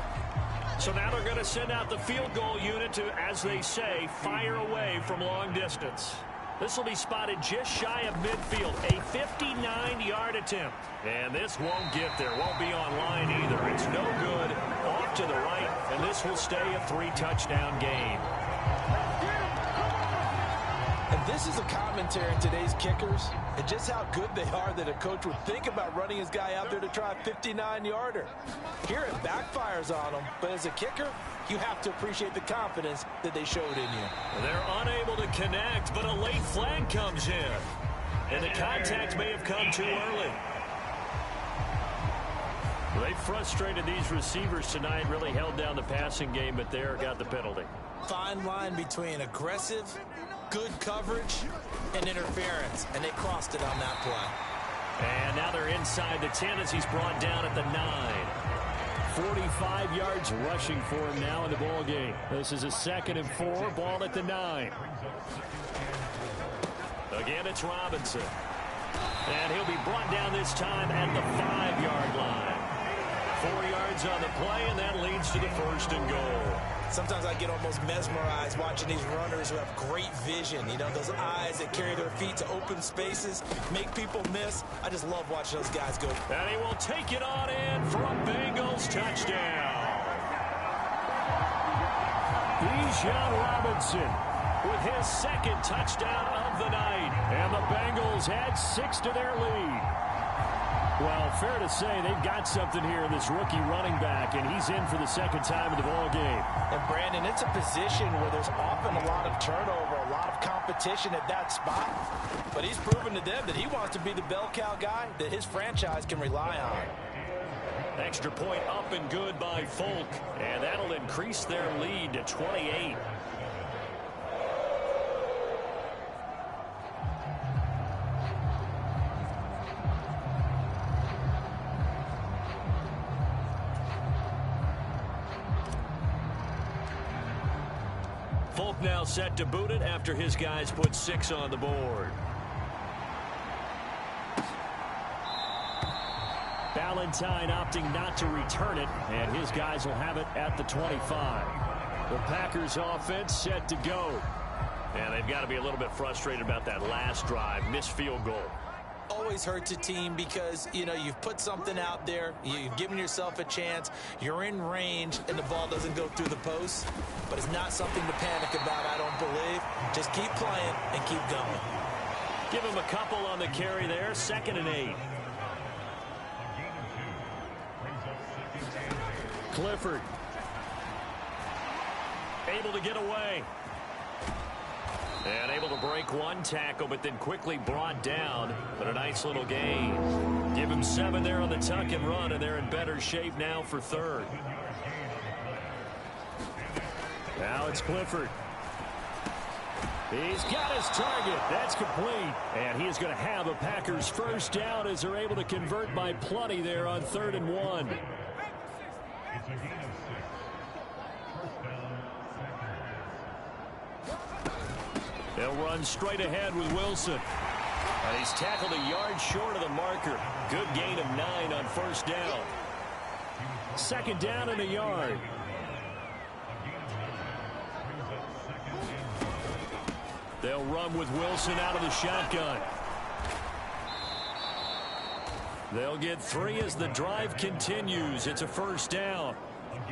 So now they're going to send out the field goal unit to, as they say, fire away from long distance. This will be spotted just shy of midfield, a 59-yard attempt. And this won't get there, won't be on line either. It's no good, off to the right, and this will stay a 3-touchdown game. And this is a commentary on today's kickers and just how good they are that a coach would think about running his guy out there to try a 59-yarder. Here it backfires on him, but as a kicker, you have to appreciate the confidence that they showed in you. They're unable to connect, but a late flag comes in. And the contact may have come too early. They frustrated these receivers tonight, really held down the passing game, but there got the penalty. Fine line between aggressive, good coverage, and interference, and they crossed it on that play. And now they're inside the 10 as he's brought down at the 9. 45 yards rushing for him now in the ball game. This is a 2nd and 4, ball at the 9. Again, it's Robinson. And he'll be brought down this time at the 5-yard line. 4 yards on the play, and that leads to the 1st and goal. Sometimes I get almost mesmerized watching these runners who have great vision. You know, those eyes that carry their feet to open spaces, make people miss. I just love watching those guys go. And he will take it on in for a Bengals touchdown. Bijan Robinson with his 2nd touchdown of the night. And the Bengals add 6 to their lead. Well, fair to say they've got something here in this rookie running back, and he's in for the 2nd time in the ball game. And, Brandon, it's a position where there's often a lot of turnover, a lot of competition at that spot. But he's proven to them that he wants to be the bell cow guy that his franchise can rely on. Extra point up and good by Folk, and that'll increase their lead to 28. Folk now set to boot it after his guys put 6 on the board. Valentine opting not to return it, and his guys will have it at the 25. The Packers offense set to go. And they've got to be a little bit frustrated about that last drive, missed field goal. Always hurts a team because, you know, you've put something out there, you've given yourself a chance, you're in range, and the ball doesn't go through the post. But it's not something to panic about, I don't believe. Just keep playing and keep going. Give him a couple on the carry there, 2nd and 8. Clifford. Able to get away. And able to break one tackle, but then quickly brought down. But a nice little gain. Give him 7 there on the tuck and run, and they're in better shape now for 3rd. Now it's Clifford. He's got his target. That's complete. And he is going to have a Packers 1st down as they're able to convert by plenty there on 3rd and 1. They'll run straight ahead with Wilson. And he's tackled a yard short of the marker. Good gain of 9 on 1st down. 2nd down and a yard. They'll run with Wilson out of the shotgun. They'll get 3 as the drive continues. It's a 1st down.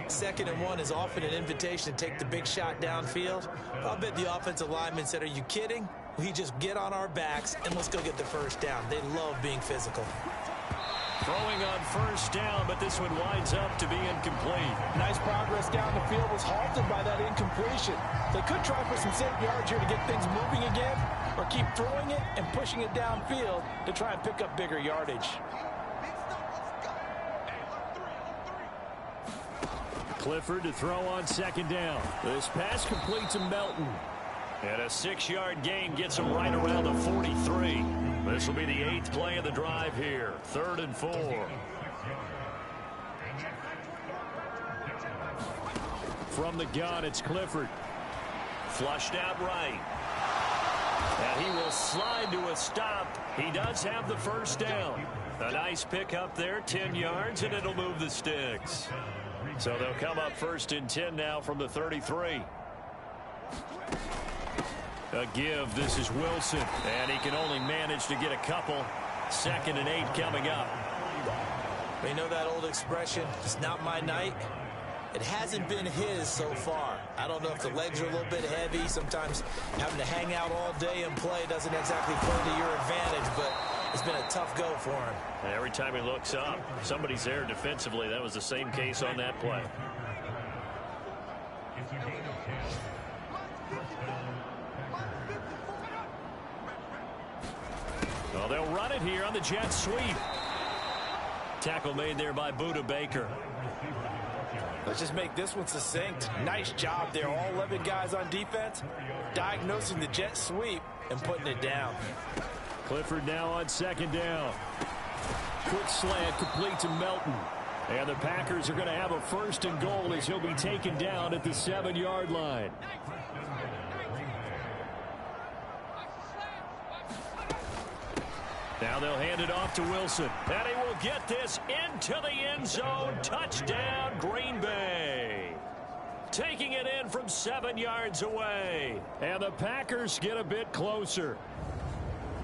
2nd and 1 is often an invitation to take the big shot downfield. I'll bet the offensive linemen said, are you kidding? We just get on our backs and let's go get the 1st down. They love being physical. Throwing on 1st down, but this one winds up to be incomplete. Nice progress down the field was halted by that incompletion. They could try for some safe yards here to get things moving again, or keep throwing it and pushing it downfield to try and pick up bigger yardage. Clifford to throw on second down. This pass complete to Melton. And a 6-yard gain gets him right around the 43. This will be the 8th play of the drive here. 3rd and 4. From the gun, it's Clifford. Flushed out right. And he will slide to a stop. He does have the first down. A nice pickup there, 10 yards, and it'll move the sticks. So they'll come up 1st and 10 now from the 33. A give. This is Wilson. And he can only manage to get a couple. 2nd and 8 coming up. You know that old expression, it's not my night? It hasn't been his so far. I don't know if the legs are a little bit heavy. Sometimes having to hang out all day and play doesn't exactly play to your advantage, but it's been a tough go for him. And every time he looks up, somebody's there defensively. That was the same case on that play. Well, they'll run it here on the jet sweep. Tackle made there by Buda Baker. Let's just make this one succinct. Nice job there. All 11 guys on defense diagnosing the jet sweep and putting it down. Clifford now on second down. Quick slant complete to Melton. And the Packers are going to have a 1st and goal as he'll be taken down at the 7-yard line. Now they'll hand it off to Wilson. And he will get this into the end zone. Touchdown, Green Bay. Taking it in from 7 yards away. And the Packers get a bit closer.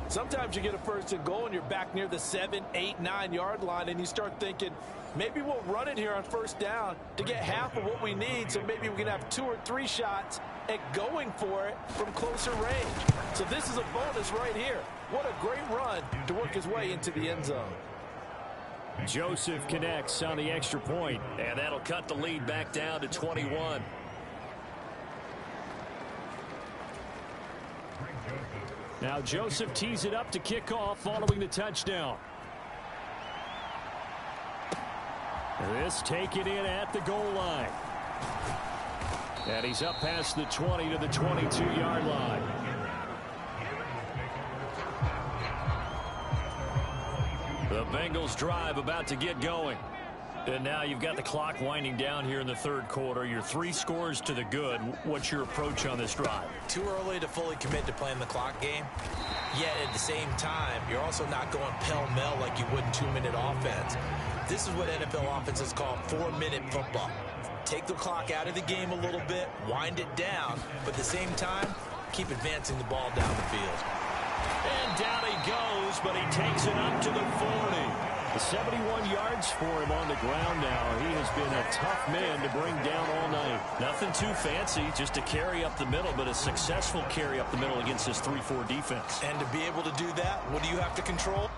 Sometimes you get a 1st and goal and you're back near the 7, 8, 9-yard line and you start thinking, maybe we'll run it here on 1st down to get half of what we need, so maybe we can have 2 or 3 shots at going for it from closer range. So this is a bonus right here. What a great run to work his way into the end zone. Joseph connects on the extra point. And that'll cut the lead back down to 21. Now Joseph tees it up to kick off following the touchdown. This taken in at the goal line. And he's up past the 20 to the 22-yard line. The Bengals drive about to get going. And now you've got the clock winding down here in the 3rd quarter. You're 3 scores to the good. What's your approach on this drive? Too early to fully commit to playing the clock game. Yet at the same time, you're also not going pell-mell like you would in 2-minute offense. This is what NFL offenses call 4-minute football. Take the clock out of the game a little bit, wind it down, but at the same time, keep advancing the ball down the field. And down he goes, but he takes it up to the 40. 71 yards for him on the ground now. He has been a tough man to bring down all night. Nothing too fancy, just a carry up the middle, but a successful carry up the middle against this 3-4 defense. And to be able to do that, what do you have to control?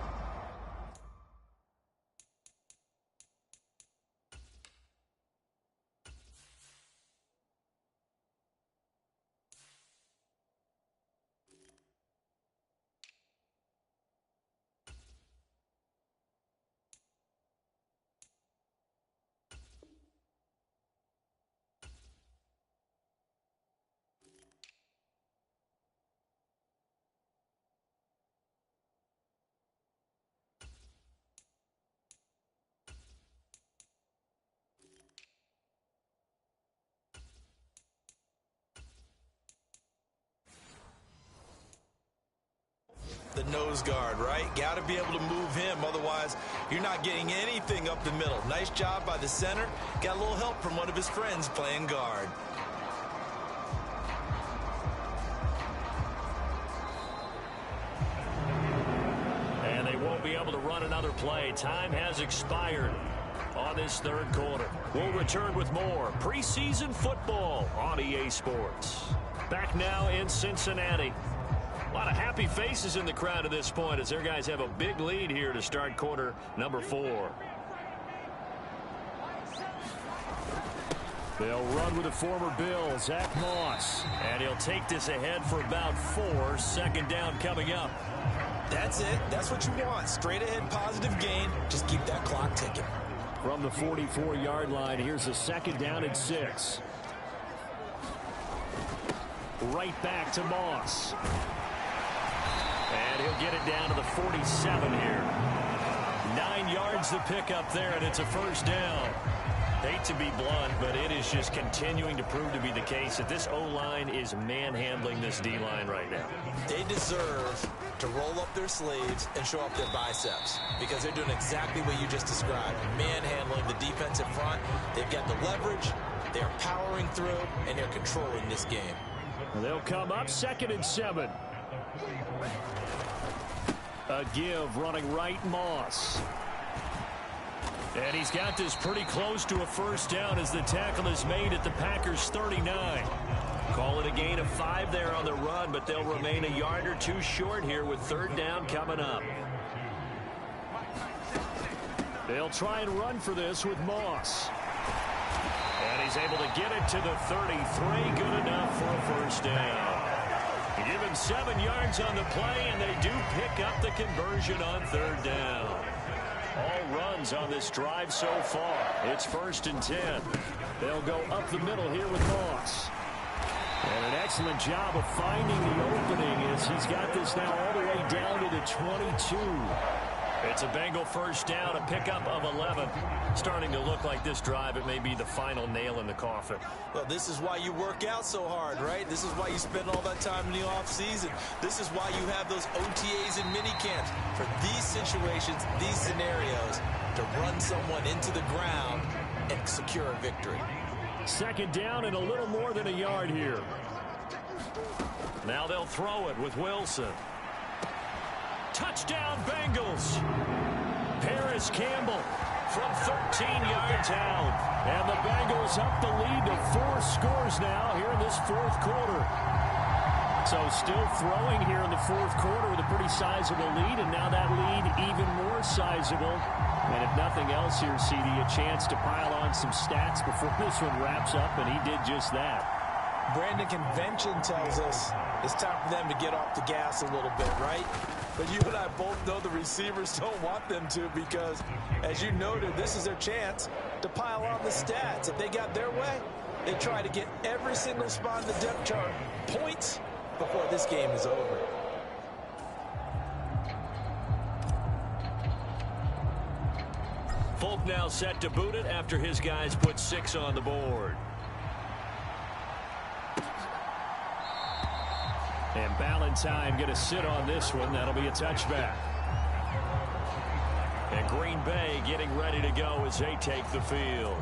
The nose guard, right? Got to be able to move him. Otherwise, you're not getting anything up the middle. Nice job by the center. Got a little help from one of his friends playing guard. And they won't be able to run another play. Time has expired on this 3rd quarter. We'll return with more preseason football on EA Sports. Back now in Cincinnati. A lot of happy faces in the crowd at this point as their guys have a big lead here to start quarter number 4. They'll run with the former Bill, Zach Moss. And he'll take this ahead for about 4. Second down coming up. That's it. That's what you want. Straight ahead positive gain. Just keep that clock ticking. From the 44-yard line, here's a second down and 6. Right back to Moss. And he'll get it down to the 47 here. 9 yards to pick up there, and it's a first down. Hate to be blunt, but it is just continuing to prove to be the case that this O-line is manhandling this D-line right now. They deserve to roll up their sleeves and show up their biceps because they're doing exactly what you just described, manhandling the defensive front. They've got the leverage, they're powering through, and they're controlling this game. They'll come up 2nd and 7. A give running right, Moss. And he's got this pretty close to a first down as the tackle is made at the Packers' 39. Call it a gain of 5 there on the run, but they'll remain a yard or 2 short here with 3rd down coming up. They'll try and run for this with Moss. And he's able to get it to the 33. Good enough for a first down. Give him 7 yards on the play, and they do pick up the conversion on 3rd down. All runs on this drive so far. It's 1st and 10. They'll go up the middle here with Moss. And an excellent job of finding the opening as he's got this now all the way down to the 22. It's a Bengal first down, a pickup of 11. Starting to look like this drive, it may be the final nail in the coffin. Well, this is why you work out so hard, right? This is why you spend all that time in the offseason. This is why you have those OTAs and mini camps for these situations, these scenarios, to run someone into the ground and secure a victory. 2nd down and a little more than a yard here. Now they'll throw it with Wilson. Touchdown, Bengals. Paris Campbell from 13 yards out. And the Bengals up the lead to 4 scores now here in this 4th quarter. So still throwing here in the 4th quarter with a pretty sizable lead, and now that lead even more sizable. And if nothing else here, CD, a chance to pile on some stats before this one wraps up, and he did just that. Brandon, convention tells us it's time for them to get off the gas a little bit, right? But you and I both know the receivers don't want them to because, as you noted, this is their chance to pile on the stats. If they got their way, they try to get every single spot in the depth chart points before this game is over. Folk now set to boot it after his guys put 6 on the board. And Ballantyne going to sit on this one. That'll be a touchback. And Green Bay getting ready to go as they take the field.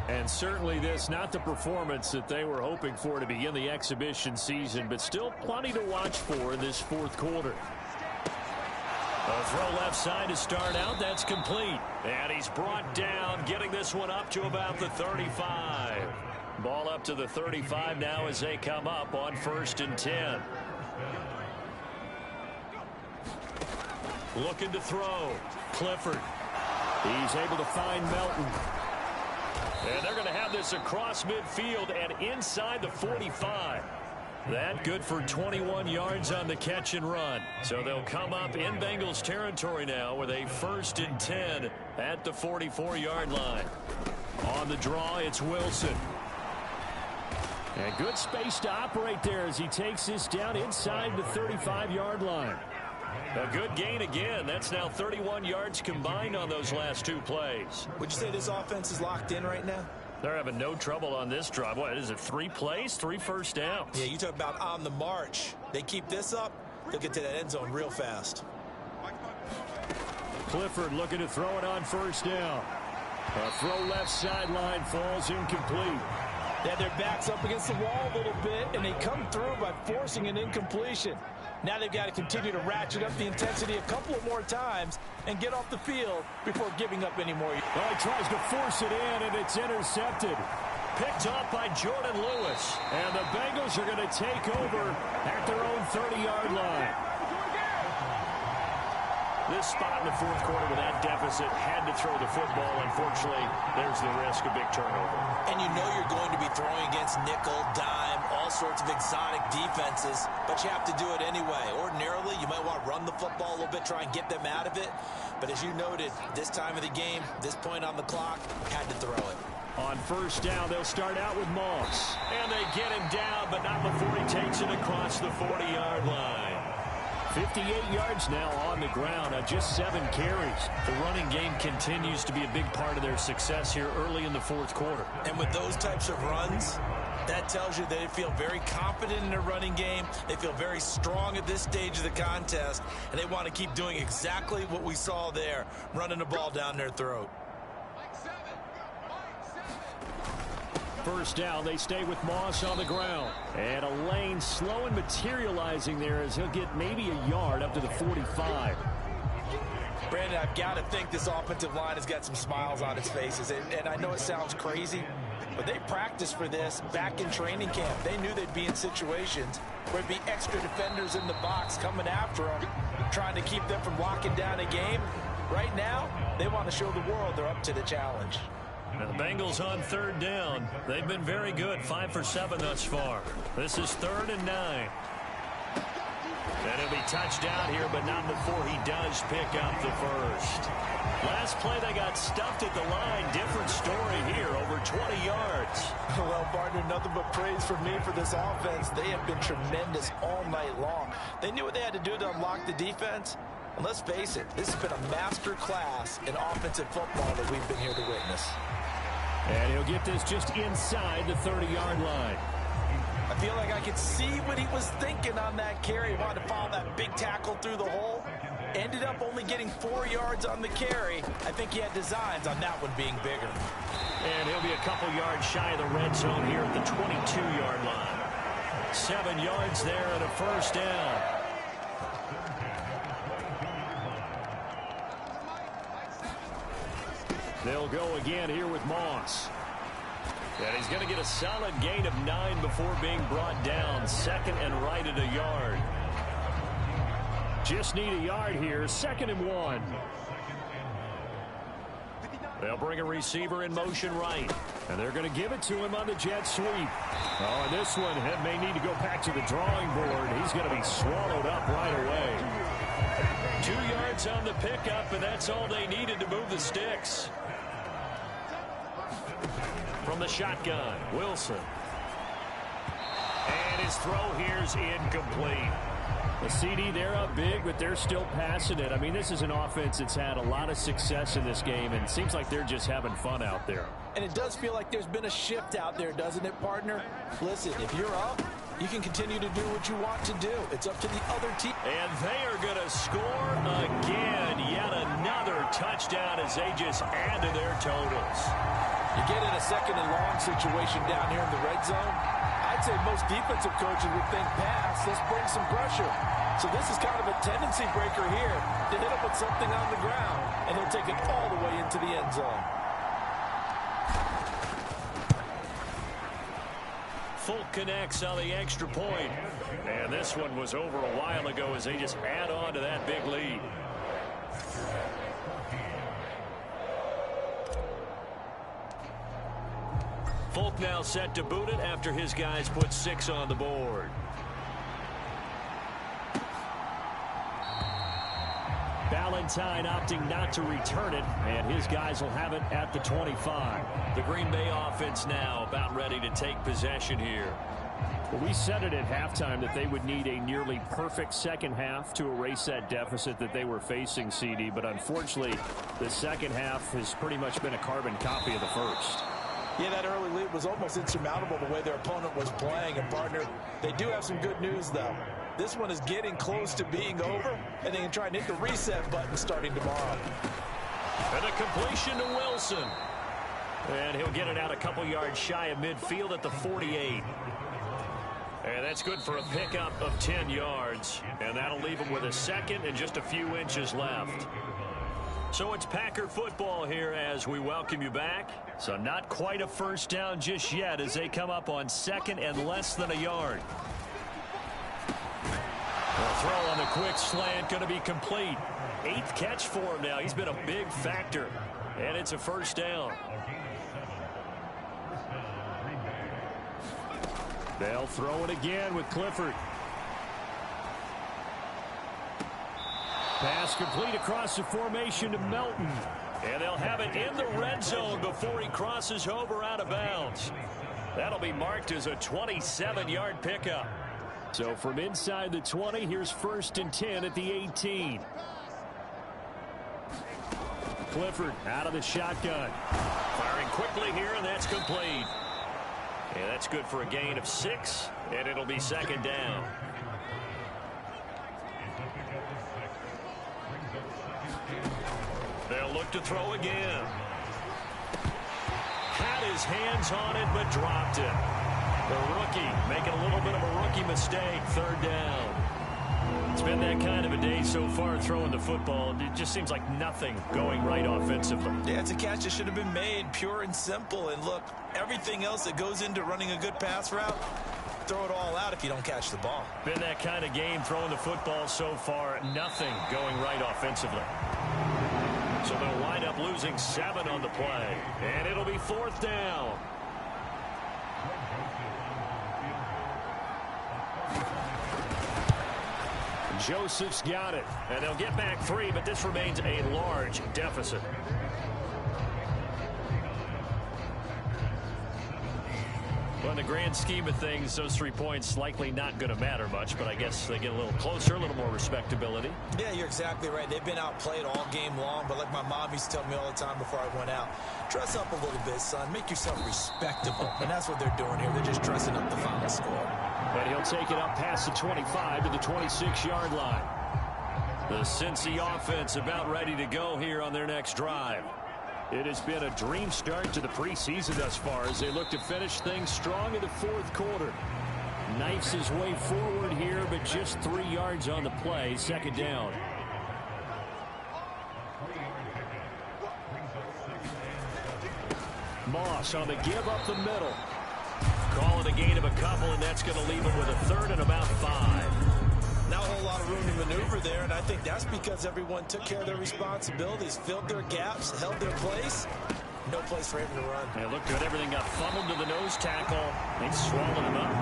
And certainly this, not the performance that they were hoping for to begin the exhibition season, but still plenty to watch for in this 4th quarter. A throw left side to start out. That's complete. And he's brought down, getting this one up to about the 35. Ball up to the 35 now as they come up on 1st and 10. Looking to throw. Clifford. He's able to find Melton. And they're going to have this across midfield and inside the 45. That good for 21 yards on the catch and run. So they'll come up in Bengals territory now with a 1st and 10 at the 44-yard line. On the draw, it's Wilson. And good space to operate there as he takes this down inside the 35-yard line. A good gain again. That's now 31 yards combined on those last 2 plays. Would you say this offense is locked in right now? They're having no trouble on this drive. What is it, 3 plays, 3 first downs? Yeah, you talk about on the march. They keep this up, they'll get to that end zone real fast. Clifford looking to throw it on 1st down. A throw left sideline falls incomplete. They had their backs up against the wall a little bit, and they come through by forcing an incompletion. Now they've got to continue to ratchet up the intensity a couple of more times and get off the field before giving up any more. Well, he tries to force it in, and it's intercepted. Picked off by Jordan Lewis. And the Bengals are going to take over at their own 30-yard line. this spot in the fourth quarter with that deficit, had to throw the football. Unfortunately, there's the risk of big turnover. And you know you're going to be throwing against nickel, dime, all sorts of exotic defenses, but you have to do it anyway. Ordinarily, you might want to run the football a little bit, try and get them out of it. But as you noted, this time of the game, this point on the clock, had to throw it. On first down, they'll start out with Moss. And they get him down, but not before he takes it across the 40-yard line. 58 yards now on the ground on just 7 carries. The running game continues to be a big part of their success here early in the fourth quarter. And with those types of runs, that tells you they feel very confident in their running game. They feel very strong at this stage of the contest, and they want to keep doing exactly what we saw there, running the ball down their throat. First down, they stay with Moss on the ground. And a lane slow and materializing there as he'll get maybe a yard up to the 45. Brandon, I've got to think this offensive line has got some smiles on its faces. And I know it sounds crazy, but they practiced for this back in training camp. They knew they'd be in situations where there'd be extra defenders in the box coming after them, trying to keep them from locking down a game. Right now, they want to show the world they're up to the challenge. Now the Bengals on third down. They've been very good, 5 for 7 thus far. This is 3rd and 9. And he'll be touched out here, but not before he does pick up the first. Last play, they got stuffed at the line. Different story here, over 20 yards. Well, partner, nothing but praise from me for this offense. They have been tremendous all night long. They knew what they had to do to unlock the defense. And let's face it, this has been a master class in offensive football that we've been here to witness. And he'll get this just inside the 30-yard line. I feel like I could see what he was thinking on that carry. He wanted to follow that big tackle through the hole. Ended up only getting 4 yards on the carry. I think he had designs on that one being bigger. And he'll be a couple yards shy of the red zone here at the 22-yard line. 7 yards there and a first down. They'll go again here with Moss. And he's going to get a solid gain of 9 before being brought down. 2nd and right at a yard. Just need a yard here. 2nd and 1. They'll bring a receiver in motion right. And they're going to give it to him on the jet sweep. Oh, and this one may need to go back to the drawing board. He's going to be swallowed up right away. 2 yards on the pickup, and that's all they needed to move the sticks. From the shotgun, Wilson. And his throw here's incomplete. The CD, they're up big, but they're still passing it. I mean, this is an offense that's had a lot of success in this game, and it seems like they're just having fun out there. And it does feel like there's been a shift out there, doesn't it, partner? Listen, if you're up, you can continue to do what you want to do. It's up to the other team. And they are going to score again. Yet another touchdown as they just add to their totals. You get in a 2nd and long situation down here in the red zone. I'd say most defensive coaches would think pass. Let's bring some pressure. So this is kind of a tendency breaker here to hit him with something on the ground, and he'll take it all the way into the end zone. Folk connects on the extra point. And this one was over a while ago as they just add on to that big lead. Folk now set to boot it after his guys put 6 on the board. Valentine opting not to return it, and his guys will have it at the 25. The Green Bay offense now about ready to take possession here. Well, we said it at halftime that they would need a nearly perfect second half to erase that deficit that they were facing, CD, but unfortunately, the second half has pretty much been a carbon copy of the first. Yeah, that early lead was almost insurmountable the way their opponent was playing. And, partner, they do have some good news, though. This one is getting close to being over, and they can try and hit the reset button starting tomorrow. And a completion to Wilson. And he'll get it out a couple yards shy of midfield at the 48. And that's good for a pickup of 10 yards. And that'll leave him with a 2nd and just a few inches left. So it's Packer football here as we welcome you back. So not quite a first down just yet as they come up on 2nd and less than a yard. The throw on the quick slant going to be complete. 8th catch for him now. He's been a big factor. And it's a first down. They'll throw it again with Clifford. Pass complete across the formation to Melton. And they'll have it in the red zone before he crosses over out of bounds. That'll be marked as a 27-yard pickup. So from inside the 20, here's 1st and 10 at the 18. Clifford out of the shotgun. Firing quickly here, and that's complete. And that's good for a gain of 6, and it'll be 2nd down. They'll look to throw again. Had his hands on it, but dropped it. The rookie making a little bit of a rookie mistake. 3rd down. It's been that kind of a day so far throwing the football. It just seems like nothing going right offensively. Yeah, it's a catch that should have been made, pure and simple. And look, everything else that goes into running a good pass route, throw it all out if you don't catch the ball. Been that kind of game throwing the football so far. Nothing going right offensively. So they'll wind up losing 7 on the play. And it'll be 4th down. Joseph's got it. And they'll get back 3, but this remains a large deficit. Well, in the grand scheme of things, those 3 points likely not going to matter much, but I guess they get a little closer, a little more respectability. Yeah, you're exactly right. They've been outplayed all game long, but like my mom used to tell me all the time before I went out, dress up a little bit, son. Make yourself respectable. And that's what they're doing here. They're just dressing up the final score. And he'll take it up past the 25 to the 26-yard line. The Cincy offense about ready to go here on their next drive. It has been a dream start to the preseason thus far as they look to finish things strong in the 4th quarter. Knifes his way forward here, but just 3 yards on the play. 2nd down. Moss on the give up the middle. Calling a gain of a couple, and that's going to leave him with a 3rd and about 5. Not a whole lot of room to maneuver there, and I think that's because everyone took care of their responsibilities, filled their gaps, held their place. No place for him to run. It looked good. Everything got funneled to the nose tackle. They swallowed him up.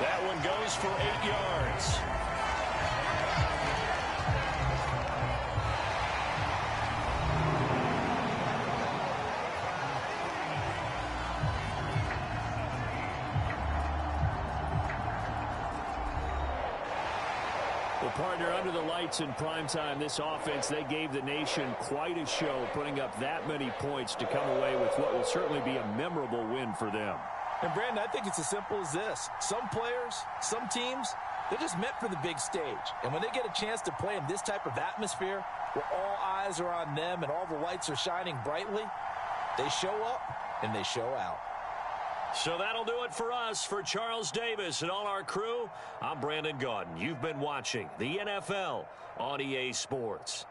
That one goes for 8 yards. Partner, under the lights in primetime, this offense, they gave the nation quite a show, putting up that many points to come away with what will certainly be a memorable win for them. And, Brandon, I think it's as simple as this. Some players, some teams, they're just meant for the big stage. And when they get a chance to play in this type of atmosphere where all eyes are on them and all the lights are shining brightly, they show up and they show out. So that'll do it for us. For Charles Davis and all our crew, I'm Brandon Gaudin. You've been watching the NFL on EA Sports.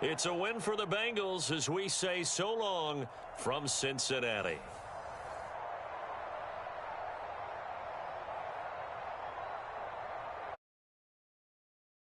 It's a win for the Bengals as we say so long from Cincinnati.